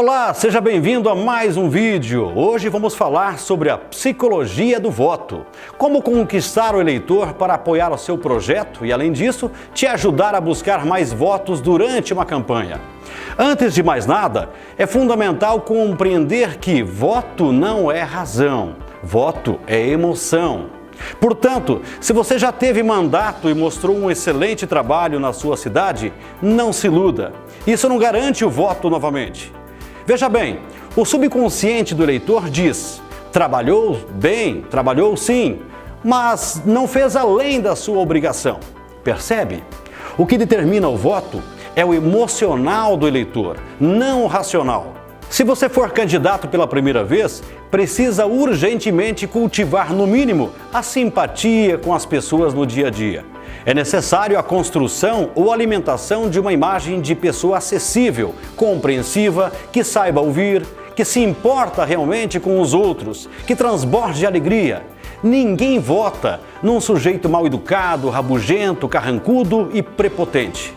Olá, seja bem-vindo a mais um vídeo. Hoje vamos falar sobre a psicologia do voto. Como conquistar o eleitor para apoiar o seu projeto e, além disso, te ajudar a buscar mais votos durante uma campanha. Antes de mais nada, é fundamental compreender que voto não é razão, voto é emoção. Portanto, se você já teve mandato e mostrou um excelente trabalho na sua cidade, não se iluda. Isso não garante o voto novamente. Veja bem, o subconsciente do eleitor diz: trabalhou bem, trabalhou sim, mas não fez além da sua obrigação. Percebe? O que determina o voto é o emocional do eleitor, não o racional. Se você for candidato pela primeira vez, precisa urgentemente cultivar, no mínimo, a simpatia com as pessoas no dia a dia. É necessário a construção ou alimentação de uma imagem de pessoa acessível, compreensiva, que saiba ouvir, que se importa realmente com os outros, que transborde alegria. Ninguém vota num sujeito mal educado, rabugento, carrancudo e prepotente.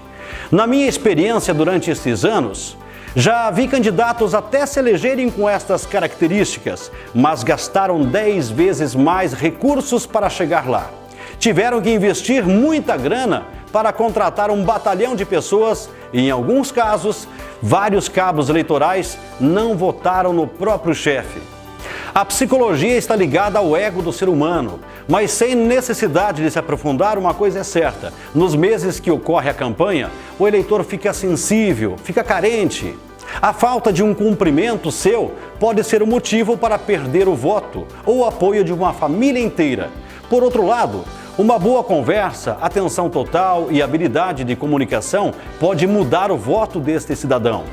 Na minha experiência durante estes anos, já vi candidatos até se elegerem com estas características, mas gastaram 10 vezes mais recursos para chegar lá. Tiveram que investir muita grana para contratar um batalhão de pessoas e, em alguns casos, vários cabos eleitorais não votaram no próprio chefe. A psicologia está ligada ao ego do ser humano, mas sem necessidade de se aprofundar, uma coisa é certa: nos meses que ocorre a campanha, o eleitor fica sensível, fica carente. A falta de um cumprimento seu pode ser o motivo para perder o voto ou o apoio de uma família inteira. Por outro lado, uma boa conversa, atenção total e habilidade de comunicação pode mudar o voto deste cidadão.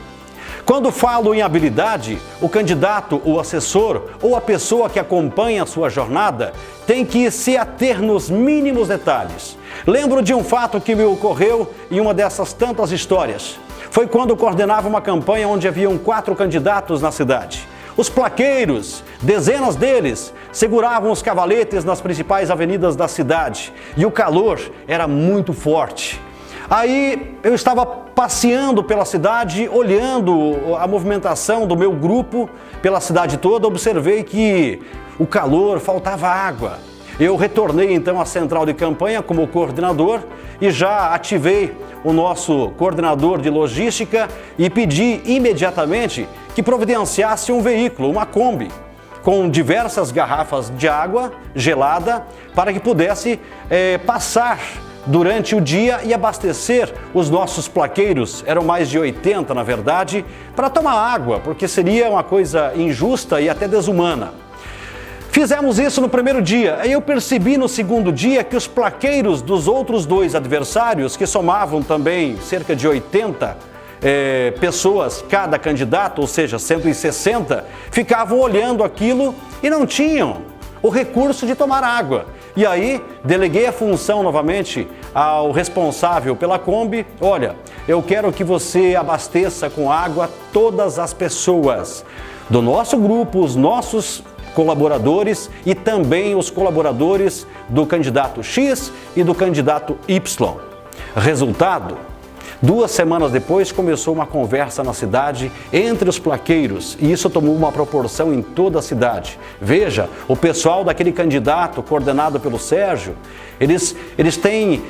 Quando falo em habilidade, o candidato, o assessor ou a pessoa que acompanha a sua jornada tem que se ater nos mínimos detalhes. Lembro de um fato que me ocorreu em uma dessas tantas histórias. Foi quando coordenava uma campanha onde haviam 4 candidatos na cidade. Os plaqueiros, dezenas deles, seguravam os cavaletes nas principais avenidas da cidade e o calor era muito forte. Aí eu estava passeando pela cidade, olhando a movimentação do meu grupo pela cidade toda, observei que o calor, faltava água. Eu retornei então à central de campanha como coordenador e já ativei o nosso coordenador de logística e pedi imediatamente que providenciasse um veículo, uma Kombi, com diversas garrafas de água gelada para que pudesse passar durante o dia e abastecer os nossos plaqueiros, eram mais de 80 na verdade, para tomar água, porque seria uma coisa injusta e até desumana. Fizemos isso no primeiro dia, aí eu percebi no segundo dia que os plaqueiros dos outros 2 adversários, que somavam também cerca de 80 pessoas cada candidato, ou seja, 160, ficavam olhando aquilo e não tinham o recurso de tomar água. E aí, deleguei a função novamente ao responsável pela Kombi: olha, eu quero que você abasteça com água todas as pessoas do nosso grupo, os nossos colaboradores e também os colaboradores do candidato X e do candidato Y. Resultado: 2 semanas depois começou uma conversa na cidade entre os plaqueiros e isso tomou uma proporção em toda a cidade. Veja, o pessoal daquele candidato coordenado pelo Sérgio, eles têm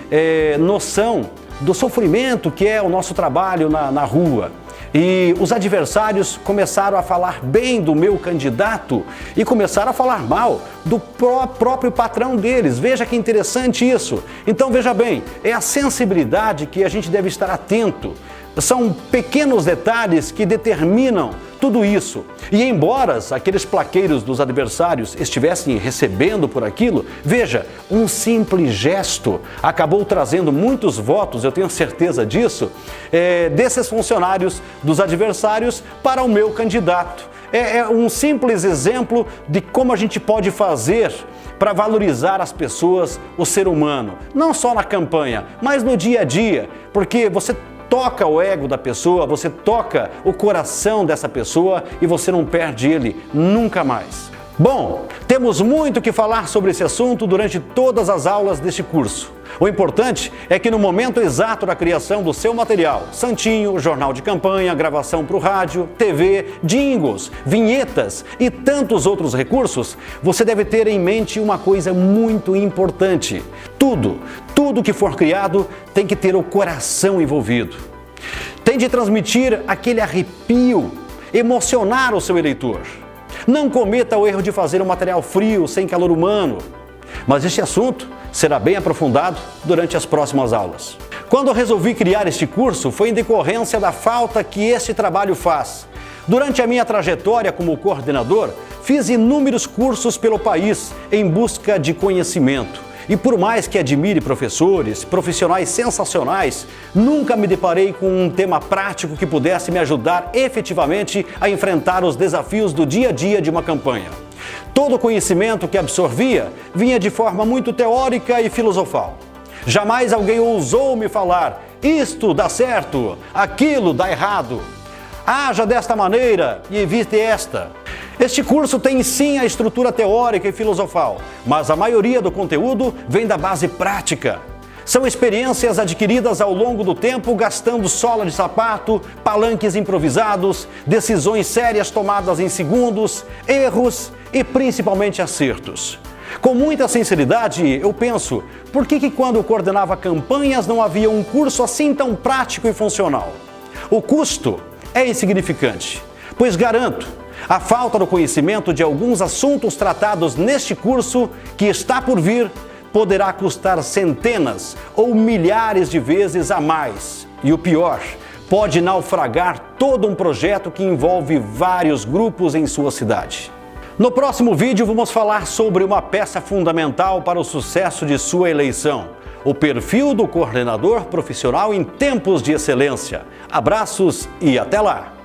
noção do sofrimento que é o nosso trabalho na rua. E os adversários começaram a falar bem do meu candidato e começaram a falar mal do próprio patrão deles. Veja que interessante isso. Então veja bem, é a sensibilidade que a gente deve estar atento. São pequenos detalhes que determinam tudo isso. E embora aqueles plaqueiros dos adversários estivessem recebendo por aquilo, veja, um simples gesto acabou trazendo muitos votos, eu tenho certeza disso, desses funcionários dos adversários para o meu candidato. É um simples exemplo de como a gente pode fazer para valorizar as pessoas, o ser humano, não só na campanha, mas no dia a dia, porque você toca o ego da pessoa, você toca o coração dessa pessoa e você não perde ele nunca mais. Bom, temos muito que falar sobre esse assunto durante todas as aulas deste curso. O importante é que no momento exato da criação do seu material, santinho, jornal de campanha, gravação para o rádio, TV, jingles, vinhetas e tantos outros recursos, você deve ter em mente uma coisa muito importante. Tudo que for criado tem que ter o coração envolvido. Tem de transmitir aquele arrepio, emocionar o seu eleitor. Não cometa o erro de fazer um material frio, sem calor humano. Mas este assunto será bem aprofundado durante as próximas aulas. Quando eu resolvi criar este curso, foi em decorrência da falta que este trabalho faz. Durante a minha trajetória como coordenador, fiz inúmeros cursos pelo país em busca de conhecimento. E por mais que admire professores, profissionais sensacionais, nunca me deparei com um tema prático que pudesse me ajudar efetivamente a enfrentar os desafios do dia a dia de uma campanha. Todo o conhecimento que absorvia vinha de forma muito teórica e filosofal. Jamais alguém ousou me falar: isto dá certo, aquilo dá errado. Haja desta maneira e evite esta. Este curso tem sim a estrutura teórica e filosofal, mas a maioria do conteúdo vem da base prática. São experiências adquiridas ao longo do tempo, gastando sola de sapato, palanques improvisados, decisões sérias tomadas em segundos, erros e principalmente acertos. Com muita sinceridade, eu penso, por que quando coordenava campanhas não havia um curso assim tão prático e funcional? O custo é insignificante, pois garanto, a falta do conhecimento de alguns assuntos tratados neste curso que está por vir poderá custar centenas ou milhares de vezes a mais. E o pior, pode naufragar todo um projeto que envolve vários grupos em sua cidade. No próximo vídeo vamos falar sobre uma peça fundamental para o sucesso de sua eleição: o perfil do coordenador profissional em tempos de excelência. Abraços e até lá!